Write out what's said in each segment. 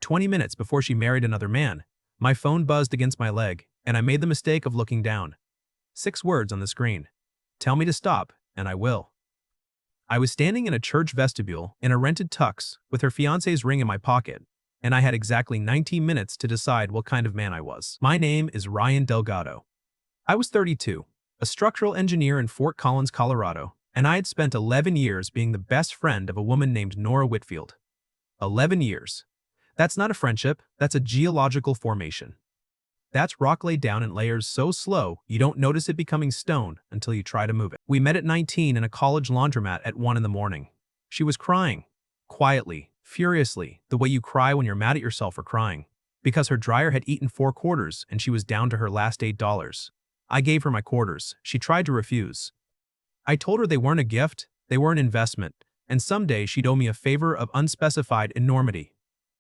20 minutes before she married another man, my phone buzzed against my leg, and I made the mistake of looking down. 6 words on the screen. Tell me to stop, and I will. I was standing in a church vestibule in a rented tux with her fiancé's ring in my pocket, and I had exactly 19 minutes to decide what kind of man I was. My name is Ryan Delgado. I was 32, a structural engineer in Fort Collins, Colorado, and I had spent 11 years being the best friend of a woman named Nora Whitfield. 11 years. That's not a friendship, that's a geological formation. That's rock laid down in layers so slow you don't notice it becoming stone until you try to move it. We met at 19 in a college laundromat at 1 in the morning. She was crying. Quietly, furiously, the way you cry when you're mad at yourself for crying. Because her dryer had eaten 4 quarters and she was down to her last $8. I gave her my quarters. She tried to refuse. I told her they weren't a gift, they were an investment, and someday she'd owe me a favor of unspecified enormity.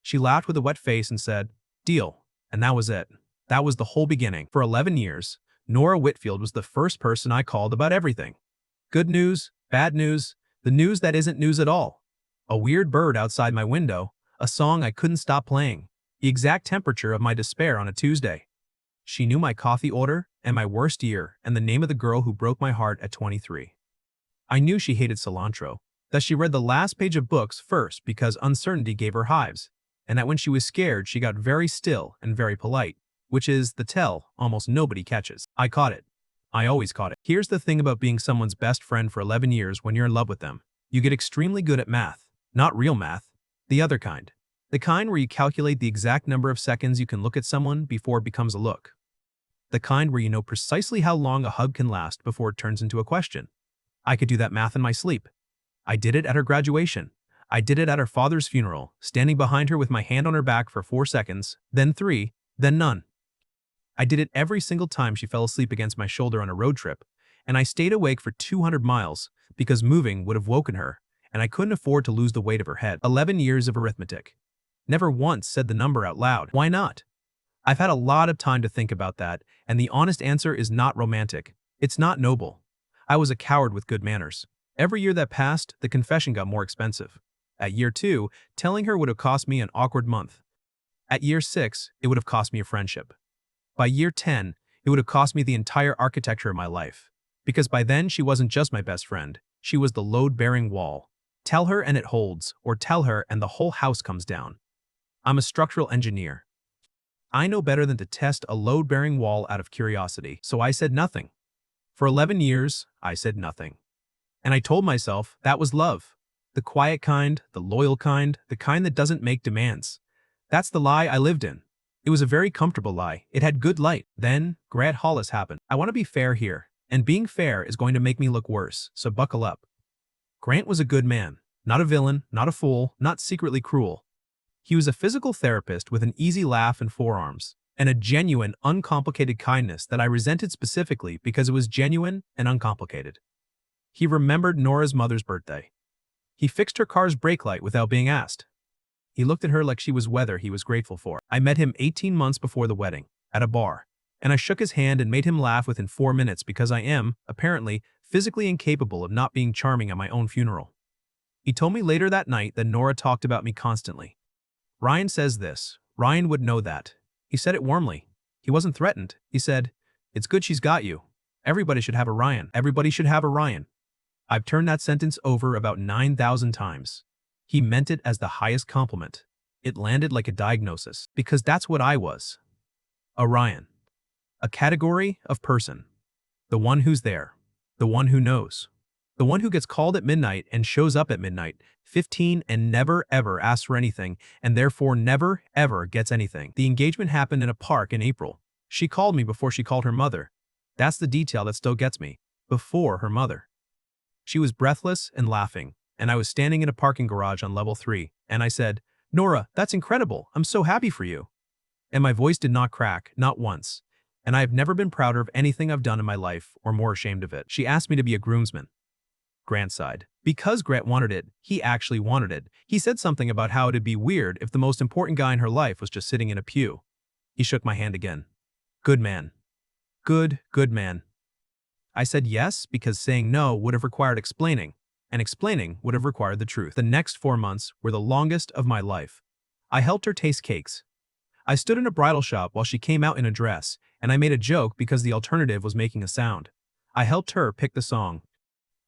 She laughed with a wet face and said, "Deal." And that was it. That was the whole beginning. For 11 years, Nora Whitfield was the first person I called about everything. Good news, bad news, the news that isn't news at all. A weird bird outside my window, a song I couldn't stop playing, the exact temperature of my despair on a Tuesday. She knew my coffee order and my worst year and the name of the girl who broke my heart at 23. I knew she hated cilantro, that she read the last page of books first because uncertainty gave her hives, and that when she was scared she got very still and very polite, which is the tell almost nobody catches. I caught it. I always caught it. Here's the thing about being someone's best friend for 11 years when you're in love with them. You get extremely good at math. Not real math. The other kind. The kind where you calculate the exact number of seconds you can look at someone before it becomes a look. The kind where you know precisely how long a hug can last before it turns into a question. I could do that math in my sleep. I did it at her graduation. I did it at her father's funeral, standing behind her with my hand on her back for 4 seconds, then 3, then none. I did it every single time she fell asleep against my shoulder on a road trip, and I stayed awake for 200 miles because moving would have woken her, and I couldn't afford to lose the weight of her head. 11 years of arithmetic. Never once said the number out loud. Why not? I've had a lot of time to think about that, and the honest answer is not romantic. It's not noble. I was a coward with good manners. Every year that passed, the confession got more expensive. At year 2, telling her would have cost me an awkward month. At year 6, it would have cost me a friendship. By year 10, it would have cost me the entire architecture of my life. Because by then, she wasn't just my best friend. She was the load-bearing wall. Tell her and it holds, or tell her and the whole house comes down. I'm a structural engineer. I know better than to test a load-bearing wall out of curiosity, so I said nothing. For 11 years, I said nothing. And I told myself that was love. The quiet kind, the loyal kind, the kind that doesn't make demands. That's the lie I lived in. It was a very comfortable lie. It had good light. Then, Grant Hollis happened. I want to be fair here, and being fair is going to make me look worse, so buckle up. Grant was a good man. Not a villain, not a fool, not secretly cruel. He was a physical therapist with an easy laugh and forearms, and a genuine, uncomplicated kindness that I resented specifically because it was genuine and uncomplicated. He remembered Nora's mother's birthday. He fixed her car's brake light without being asked. He looked at her like she was weather he was grateful for. I met him 18 months before the wedding, at a bar, and I shook his hand and made him laugh within 4 minutes because I am, apparently, physically incapable of not being charming at my own funeral. He told me later that night that Nora talked about me constantly. Ryan says this. Ryan would know that. He said it warmly. He wasn't threatened. He said, "It's good she's got you. Everybody should have a Ryan. Everybody should have a Ryan." I've turned that sentence over about 9,000 times. He meant it as the highest compliment. It landed like a diagnosis, because that's what I was. A Ryan. A category of person. The one who's there. The one who knows. The one who gets called at midnight and shows up at midnight, 15 and never ever asks for anything, and therefore never ever gets anything. The engagement happened in a park in April. She called me before she called her mother. That's the detail that still gets me. Before her mother. She was breathless and laughing, and I was standing in a parking garage on level 3, and I said, "Nora, that's incredible. I'm so happy for you." And my voice did not crack, not once. And I have never been prouder of anything I've done in my life or more ashamed of it. She asked me to be a groomsman. Grant sighed. Because Grant wanted it, he actually wanted it. He said something about how it'd be weird if the most important guy in her life was just sitting in a pew. He shook my hand again. Good man. Good man. I said yes because saying no would have required explaining, and explaining would have required the truth. The next 4 months were the longest of my life. I helped her taste cakes. I stood in a bridal shop while she came out in a dress, and I made a joke because the alternative was making a sound. I helped her pick the song.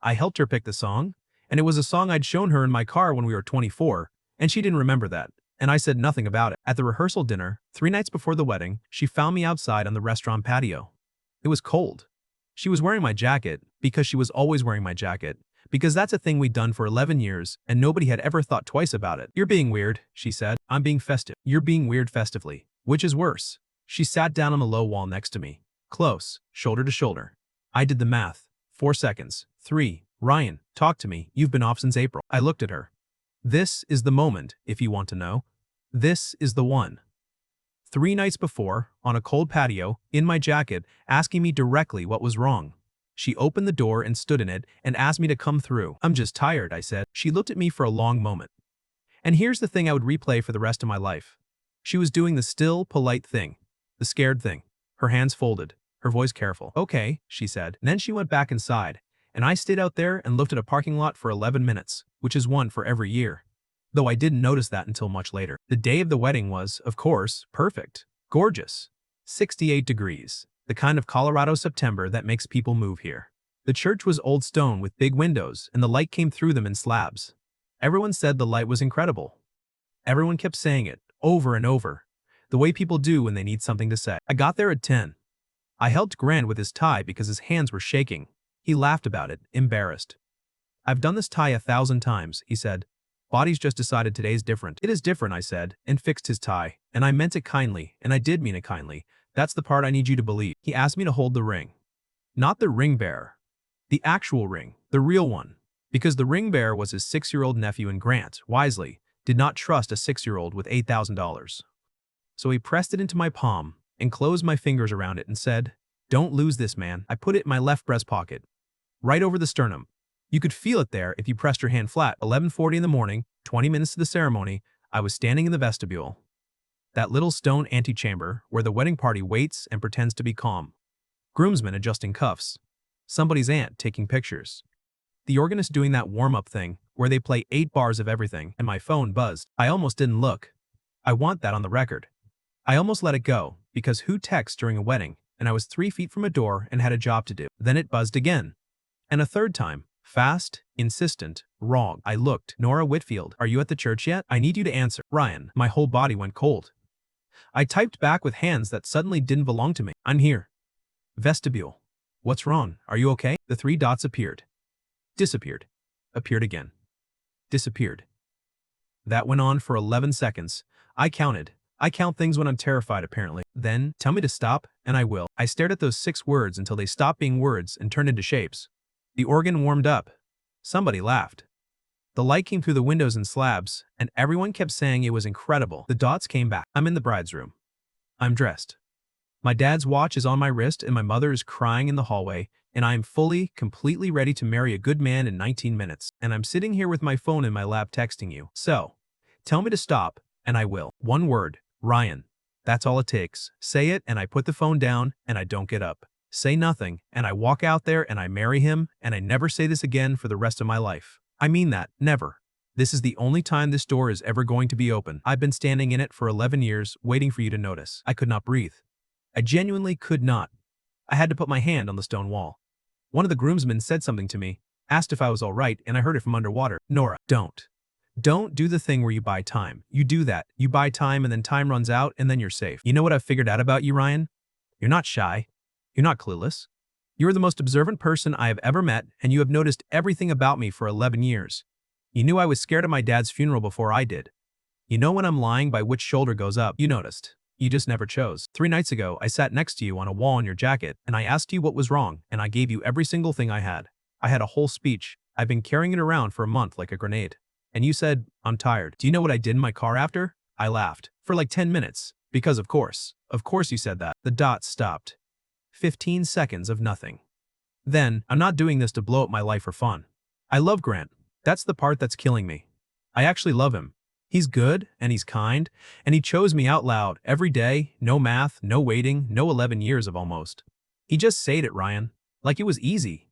I helped her pick the song, and it was a song I'd shown her in my car when we were 24, and she didn't remember that, and I said nothing about it. At the rehearsal dinner, 3 nights before the wedding, she found me outside on the restaurant patio. It was cold. She was wearing my jacket, because she was always wearing my jacket, because that's a thing we'd done for 11 years, and nobody had ever thought twice about it. "You're being weird," she said. "I'm being festive." "You're being weird festively. Which is worse?" She sat down on the low wall next to me. Close, shoulder to shoulder. I did the math. 4 seconds. 3. "Ryan, talk to me. You've been off since April." I looked at her. This is the moment, if you want to know. This is the one. 3 nights before, on a cold patio, in my jacket, asking me directly what was wrong. She opened the door and stood in it and asked me to come through. "I'm just tired," I said. She looked at me for a long moment. And here's the thing I would replay for the rest of my life. She was doing the still, polite thing. The scared thing. Her hands folded. Her voice careful. "Okay," she said. And then she went back inside, and I stayed out there and looked at a parking lot for 11 minutes, which is one for every year. Though I didn't notice that until much later. The day of the wedding was, of course, perfect. Gorgeous. 68 degrees. The kind of Colorado September that makes people move here. The church was old stone with big windows, and the light came through them in slabs. Everyone said the light was incredible. Everyone kept saying it, over and over, the way people do when they need something to say. I got there at 10. I helped Grant with his tie because his hands were shaking. He laughed about it, embarrassed. "I've done this tie 1,000 times, he said. "Body's just decided today's different." "It is different," I said, and fixed his tie, and I meant it kindly, and I did mean it kindly. "That's the part I need you to believe." He asked me to hold the ring. Not the ring bearer. The actual ring, the real one. Because the ring bearer was his 6-year-old nephew, and Grant, wisely, did not trust a 6-year-old with $8,000. So he pressed it into my palm, and closed my fingers around it and said, "Don't lose this, man." I put it in my left breast pocket, right over the sternum. You could feel it there if you pressed your hand flat. 11:40 in the morning, 20 minutes to the ceremony, I was standing in the vestibule. That little stone antechamber where the wedding party waits and pretends to be calm. Groomsmen adjusting cuffs. Somebody's aunt taking pictures. The organist doing that warm-up thing where they play 8 bars of everything, and my phone buzzed. I almost didn't look. I want that on the record. I almost let it go, because who texts during a wedding, and I was 3 feet from a door and had a job to do. Then it buzzed again. And a third time. Fast, insistent, wrong. I looked. "Nora Whitfield, are you at the church yet? I need you to answer." "Ryan." My whole body went cold. I typed back with hands that suddenly didn't belong to me. "I'm here." Vestibule. "What's wrong? Are you okay?" The 3 dots appeared. Disappeared. Appeared again. Disappeared. That went on for 11 seconds. I counted. I count things when I'm terrified, apparently. Then, "Tell me to stop, and I will." I stared at those 6 words until they stopped being words and turned into shapes. The organ warmed up. Somebody laughed. The light came through the windows and slabs, and everyone kept saying it was incredible. The dots came back. I'm in the bride's room. I'm dressed. My dad's watch is on my wrist, and my mother is crying in the hallway, and I am fully, completely ready to marry a good man in 19 minutes. And I'm sitting here with my phone in my lap texting you. So, tell me to stop, and I will. 1 word, Ryan. That's all it takes. Say it, and I put the phone down, and I don't get up. Say nothing, and I walk out there and I marry him, and I never say this again for the rest of my life. I mean that, never. This is the only time this door is ever going to be open. I've been standing in it for 11 years, waiting for you to notice. I could not breathe. I genuinely could not. I had to put my hand on the stone wall. One of the groomsmen said something to me, asked if I was all right, and I heard it from underwater. "Nora, don't. Don't do the thing where you buy time. You do that. You buy time, and then time runs out, and then you're safe. You know what I've figured out about you, Ryan? You're not shy. You're not clueless. You're the most observant person I have ever met, and you have noticed everything about me for 11 years. You knew I was scared at my dad's funeral before I did. You know when I'm lying by which shoulder goes up. You noticed. You just never chose. 3 nights ago, I sat next to you on a wall in your jacket, and I asked you what was wrong, and I gave you every single thing I had. I had a whole speech. I've been carrying it around for a month like a grenade. And you said, "I'm tired." Do you know what I did in my car after? I laughed. For like 10 minutes. Because of course you said that. The dots stopped. 15 seconds of nothing. Then, I'm not doing this to blow up my life for fun. I love Grant. That's the part that's killing me. I actually love him. He's good, and he's kind, and he chose me out loud every day, no math, no waiting, no 11 years of almost. He just said it, Ryan. Like it was easy.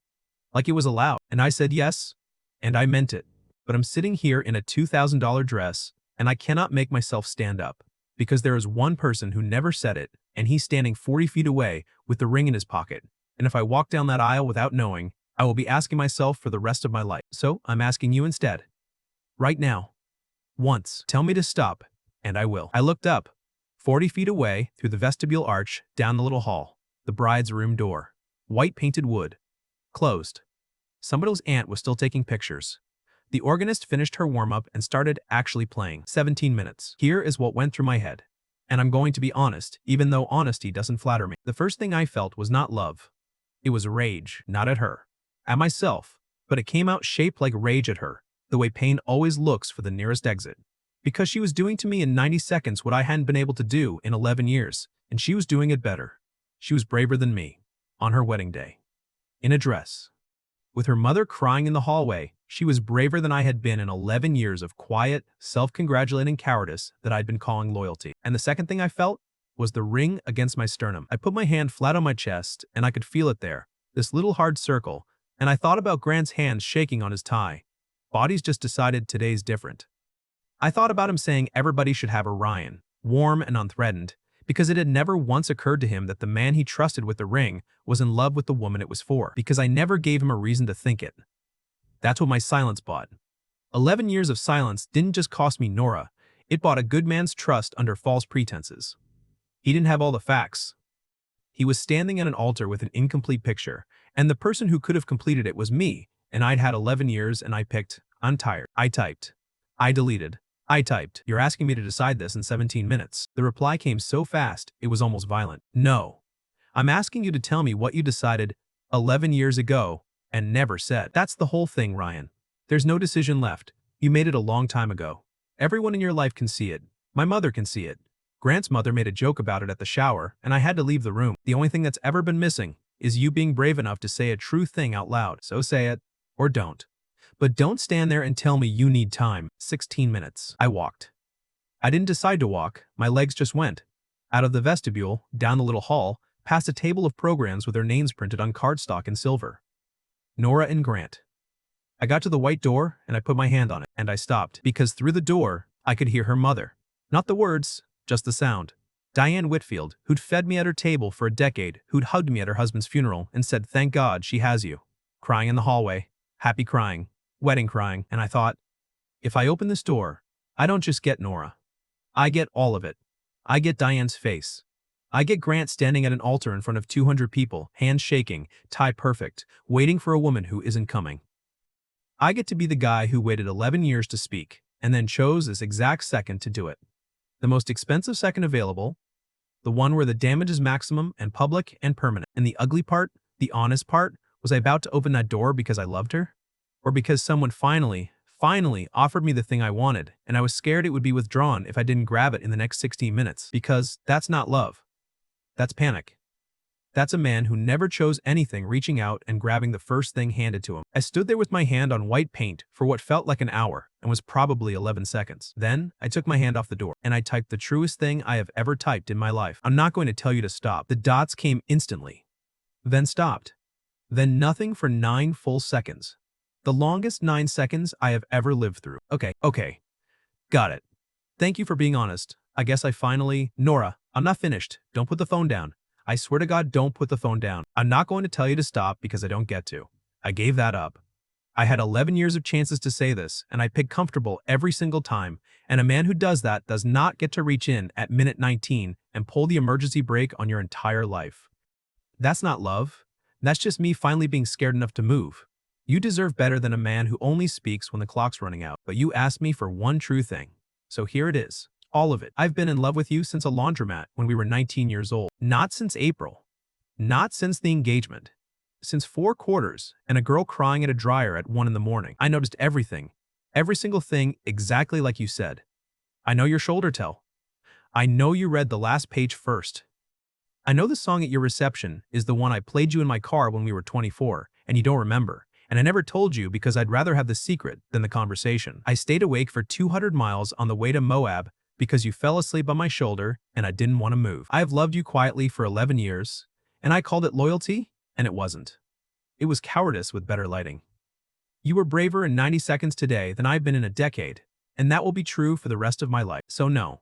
Like it was allowed. And I said yes, and I meant it. But I'm sitting here in a $2,000 dress, and I cannot make myself stand up, because there is one person who never said it, and he's standing 40 feet away with the ring in his pocket. And if I walk down that aisle without knowing, I will be asking myself for the rest of my life. So I'm asking you instead. Right now. Once. Tell me to stop, and I will. I looked up. 40 feet away, through the vestibule arch, down the little hall. The bride's room door. White painted wood. Closed. Somebody's aunt was still taking pictures. The organist finished her warm-up and started actually playing. 17 minutes. Here is what went through my head. And I'm going to be honest, even though honesty doesn't flatter me. The first thing I felt was not love. It was rage, not at her. At myself. But it came out shaped like rage at her, the way pain always looks for the nearest exit. Because she was doing to me in 90 seconds what I hadn't been able to do in 11 years, and she was doing it better. She was braver than me. On her wedding day. In a dress. With her mother crying in the hallway, she was braver than I had been in 11 years of quiet, self-congratulating cowardice that I'd been calling loyalty. And the second thing I felt was the ring against my sternum. I put my hand flat on my chest, and I could feel it there, this little hard circle, and I thought about Grant's hands shaking on his tie. Bodies just decided today's different. I thought about him saying everybody should have a Ryan, warm and unthreatened, because it had never once occurred to him that the man he trusted with the ring was in love with the woman it was for, because I never gave him a reason to think it. That's what my silence bought. 11 years of silence didn't just cost me Nora, it bought a good man's trust under false pretenses. He didn't have all the facts. He was standing at an altar with an incomplete picture, and the person who could have completed it was me, and I'd had 11 years and I picked, I'm tired. I typed. I deleted. I typed. You're asking me to decide this in 17 minutes. The reply came so fast, it was almost violent. No. I'm asking you to tell me what you decided 11 years ago and never said. That's the whole thing, Ryan. There's no decision left. You made it a long time ago. Everyone in your life can see it. My mother can see it. Grant's mother made a joke about it at the shower, and I had to leave the room. The only thing that's ever been missing is you being brave enough to say a true thing out loud. So say it, or don't. But don't stand there and tell me you need time. 16 minutes. I walked. I didn't decide to walk, my legs just went. Out of the vestibule, down the little hall, past a table of programs with their names printed on cardstock in silver. Nora and Grant. I got to the white door, and I put my hand on it, and I stopped, because through the door, I could hear her mother. Not the words, just the sound. Diane Whitfield, who'd fed me at her table for a decade, who'd hugged me at her husband's funeral and said, "Thank God she has you." Crying in the hallway. Happy crying. Wedding crying, and I thought, if I open this door, I don't just get Nora. I get all of it. I get Diane's face. I get Grant standing at an altar in front of 200 people, hands shaking, tie perfect, waiting for a woman who isn't coming. I get to be the guy who waited 11 years to speak, and then chose this exact second to do it. The most expensive second available, the one where the damage is maximum and public and permanent. And the ugly part, the honest part, was I about to open that door because I loved her? Or because someone finally offered me the thing I wanted, and I was scared it would be withdrawn if I didn't grab it in the next 16 minutes. Because that's not love. That's panic. That's a man who never chose anything reaching out and grabbing the first thing handed to him. I stood there with my hand on white paint for what felt like an hour and was probably 11 seconds. Then, I took my hand off the door, and I typed the truest thing I have ever typed in my life. I'm not going to tell you to stop. The dots came instantly. Then stopped. Then nothing for 9 full seconds. The longest 9 seconds I have ever lived through. Okay. Got it. Thank you for being honest. I guess I finally... Nora, I'm not finished. Don't put the phone down. I swear to God, don't put the phone down. I'm not going to tell you to stop because I don't get to. I gave that up. I had 11 years of chances to say this, and I picked comfortable every single time, and a man who does that does not get to reach in at minute 19 and pull the emergency brake on your entire life. That's not love. That's just me finally being scared enough to move. You deserve better than a man who only speaks when the clock's running out, but you asked me for one true thing. So here it is. All of it. I've been in love with you since a laundromat when we were 19 years old. Not since April. Not since the engagement. Since 4 quarters and a girl crying at a dryer at 1 in the morning. I noticed everything. Every single thing exactly like you said. I know your shoulder tell. I know you read the last page first. I know the song at your reception is the one I played you in my car when we were 24, and you don't remember. And I never told you because I'd rather have the secret than the conversation. I stayed awake for 200 miles on the way to Moab because you fell asleep on my shoulder and I didn't want to move. I have loved you quietly for 11 years, and I called it loyalty, and it wasn't. It was cowardice with better lighting. You were braver in 90 seconds today than I've been in a decade, and that will be true for the rest of my life. So no,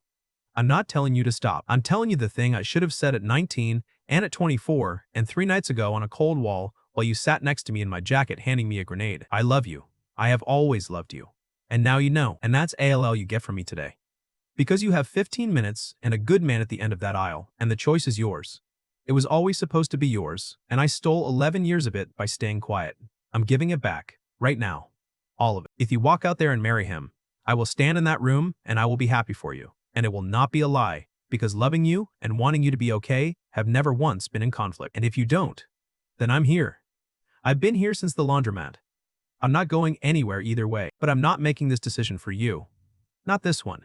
I'm not telling you to stop. I'm telling you the thing I should have said at 19 and at 24 and 3 nights ago on a cold wall while you sat next to me in my jacket handing me a grenade. I love you. I have always loved you. And now you know. And that's ALL you get from me today. Because you have 15 minutes and a good man at the end of that aisle, and the choice is yours. It was always supposed to be yours, and I stole 11 years of it by staying quiet. I'm giving it back, right now. All of it. If you walk out there and marry him, I will stand in that room and I will be happy for you. And it will not be a lie, because loving you and wanting you to be okay have never once been in conflict. And if you don't, then I'm here. I've been here since the laundromat. I'm not going anywhere either way, but I'm not making this decision for you. Not this one.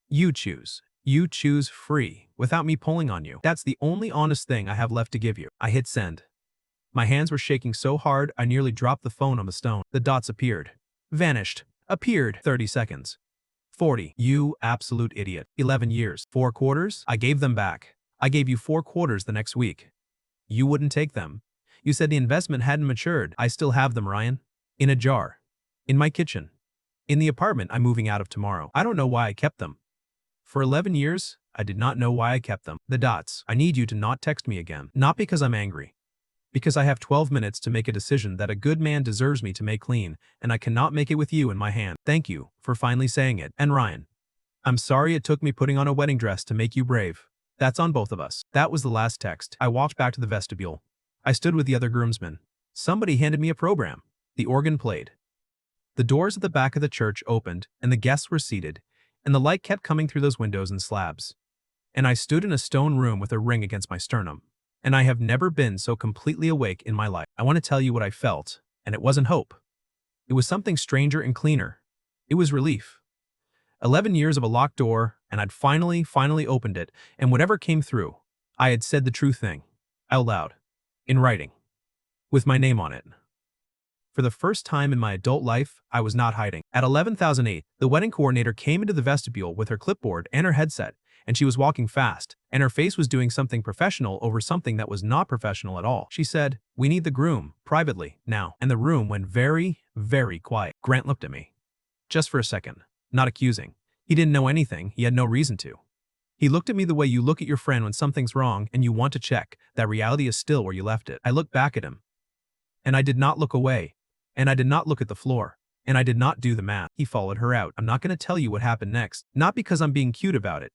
You choose. You choose free, without me pulling on you. That's the only honest thing I have left to give you. I hit send. My hands were shaking so hard I nearly dropped the phone on the stone. The dots appeared. Vanished. Appeared. 30 seconds. 40. You absolute idiot. 11 years. 4 quarters? I gave them back. I gave you 4 quarters the next week. You wouldn't take them. You said the investment hadn't matured. I still have them, Ryan. In a jar. In my kitchen. In the apartment I'm moving out of tomorrow. I don't know why I kept them. For 11 years, I did not know why I kept them. The dots. I need you to not text me again. Not because I'm angry. Because I have 12 minutes to make a decision that a good man deserves me to make clean, and I cannot make it with you in my hand. Thank you for finally saying it. And Ryan, I'm sorry it took me putting on a wedding dress to make you brave. That's on both of us. That was the last text. I walked back to the vestibule. I stood with the other groomsmen. Somebody handed me a program. The organ played. The doors at the back of the church opened, and the guests were seated, and the light kept coming through those windows and slabs. And I stood in a stone room with a ring against my sternum. And I have never been so completely awake in my life. I want to tell you what I felt, and it wasn't hope. It was something stranger and cleaner. It was relief. 11 years of a locked door, and I'd finally opened it, and whatever came through, I had said the true thing. Out loud. In writing. With my name on it. For the first time in my adult life, I was not hiding. At 11,008, the wedding coordinator came into the vestibule with her clipboard and her headset, and she was walking fast, and her face was doing something professional over something that was not professional at all. She said, "We need the groom, privately, now." And the room went very, very quiet. Grant looked at me. Just for a second. Not accusing. He didn't know anything, he had no reason to. He looked at me the way you look at your friend when something's wrong and you want to check that reality is still where you left it. I looked back at him. And I did not look away. And I did not look at the floor. And I did not do the math. He followed her out. I'm not going to tell you what happened next. Not because I'm being cute about it.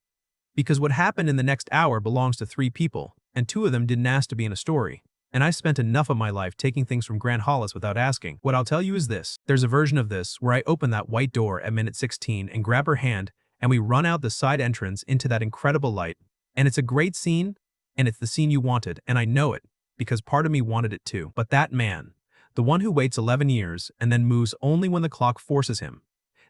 Because what happened in the next hour belongs to 3 people, and 2 of them didn't ask to be in a story. And I spent enough of my life taking things from Grant Hollis without asking. What I'll tell you is this. There's a version of this where I open that white door at minute 16 and grab her hand, and we run out the side entrance into that incredible light. And it's a great scene, and it's the scene you wanted, and I know it, because part of me wanted it too. But that man, the one who waits 11 years and then moves only when the clock forces him,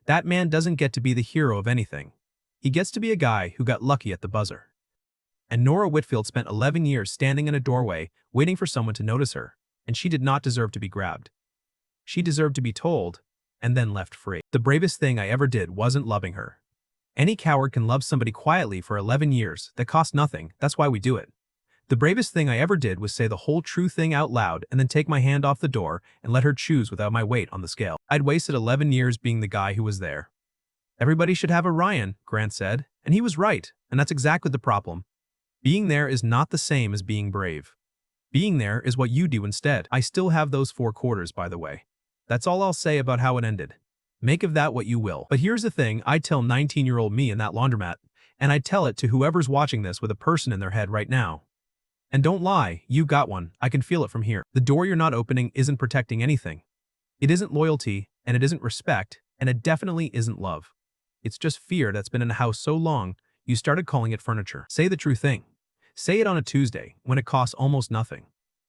that man doesn't get to be the hero of anything. He gets to be a guy who got lucky at the buzzer. And Nora Whitfield spent 11 years standing in a doorway, waiting for someone to notice her, and she did not deserve to be grabbed. She deserved to be told, and then left free. The bravest thing I ever did wasn't loving her. Any coward can love somebody quietly for 11 years, that costs nothing, that's why we do it. The bravest thing I ever did was say the whole true thing out loud and then take my hand off the door and let her choose without my weight on the scale. I'd wasted 11 years being the guy who was there. Everybody should have a Ryan, Grant said, and he was right, and that's exactly the problem. Being there is not the same as being brave. Being there is what you do instead. I still have those 4 quarters, by the way. That's all I'll say about how it ended. Make of that what you will. But here's the thing I'd tell 19-year-old me in that laundromat, and I'd tell it to whoever's watching this with a person in their head right now. And don't lie, you got one, I can feel it from here. The door you're not opening isn't protecting anything. It isn't loyalty, and it isn't respect, and it definitely isn't love. It's just fear that's been in the house so long, you started calling it furniture. Say the true thing. Say it on a Tuesday, when it costs almost nothing.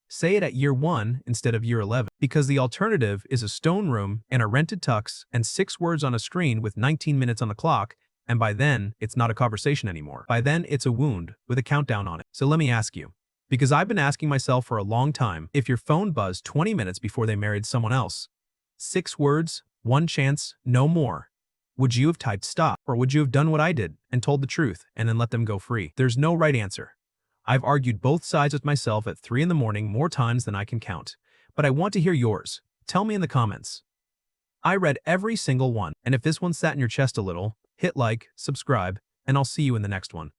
Say it at year 1 instead of year 11, because the alternative is a stone room and a rented tux and 6 words on a screen with 19 minutes on the clock, and by then, it's not a conversation anymore. By then, it's a wound with a countdown on it. So let me ask you, because I've been asking myself for a long time, if your phone buzzed 20 minutes before they married someone else, 6 words, 1 chance, no more. Would you have typed stop, or would you have done what I did and told the truth and then let them go free? There's no right answer. I've argued both sides with myself at 3 in the morning more times than I can count. But I want to hear yours. Tell me in the comments. I read every single one, and if this one sat in your chest a little, hit like, subscribe, and I'll see you in the next one.